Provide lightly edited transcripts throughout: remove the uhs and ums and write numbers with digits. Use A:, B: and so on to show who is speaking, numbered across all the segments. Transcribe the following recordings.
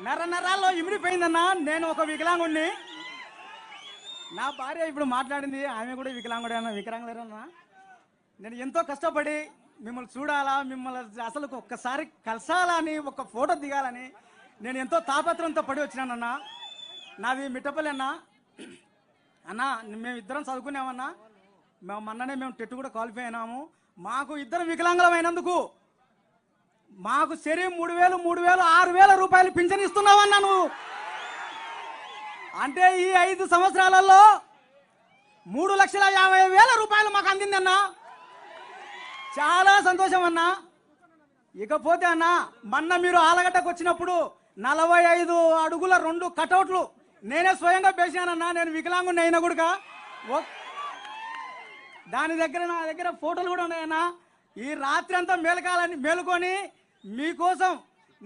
A: నరాల్లో ఇమిడిపోయిందన్నా. నేను ఒక వికలాంగుడిని. నా భార్య ఇప్పుడు మాట్లాడింది, ఆమె కూడా వికలాంగులేరన్నా. నేను ఎంతో కష్టపడి మిమ్మల్ని చూడాలా, మిమ్మల్ని అసలు ఒక్కసారి కలిసాలని, ఒక ఫోటో దిగాలని నేను ఎంతో తాపత్రంతో పడి వచ్చినానన్నా. నాది మిట్టపల్లి అన్నా. అన్నా మేము ఇద్దరం చదువుకున్నామన్నా. మొన్ననే మేము టెట్ కూడా క్వాలిఫై అయినాము. మాకు ఇద్దరం వికలాంగులం అయినందుకు మాకు శరీరం 3,000, 6,000 రూపాయలు పింఛన్ ఇస్తున్నావన్నా నువ్వు. అంటే ఈ 5 సంవత్సరాలలో 3,50,000 రూపాయలు మాకు అందిందన్నా. చాలా సంతోషం అన్నా. ఇకపోతే అన్నా, మొన్న మీరు ఆలగడ్డకు వచ్చినప్పుడు 45 అడుగుల 2 కటౌట్లు నేనే స్వయంగా వేసానన్నా. నేను వికలాంగుని అయినా కూడా దాని దగ్గర నా దగ్గర ఫోటోలు కూడా ఉన్నాయన్నా. ఈ రాత్రి అంతా మేలుకొని మీకోసం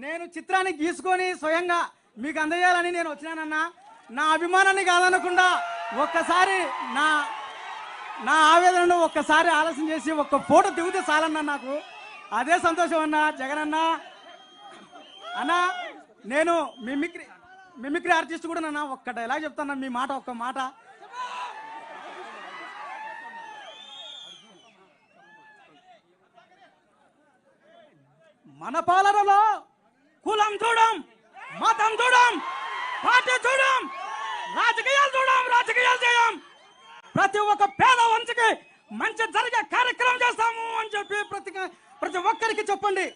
A: నేను చిత్రాన్ని గీసుకొని స్వయంగా మీకు అందజేయాలని నేను వచ్చినానన్నా. నా అభిమానాన్ని కాదనకుండా ఒక్కసారి నా ఆవేదనను ఒక్కసారి ఆలోచన చేసి ఒక్క ఫోటో దిగితే చాలన్నా. నాకు అదే సంతోషం అన్నా. జగన్ అన్నా, నేను మిమిక్రీ ఆర్టిస్ట్ కూడా నన్నా. ఒక్క డైలాగ్ చెప్తాను, మీ మాట, ఒక్క మాట. మన పాలనలో కులం చూడం, మతం చూడం, పార్టీ చూడం, రాజకీయాలు చేయం. ప్రతి ఒక్క పేద వంశకి మంచి జరిగే కార్యక్రమం చేస్తాము అని చెప్పి ప్రతి ఒక్కరికి చెప్పండి.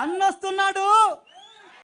A: అన్నొస్తున్నాడు,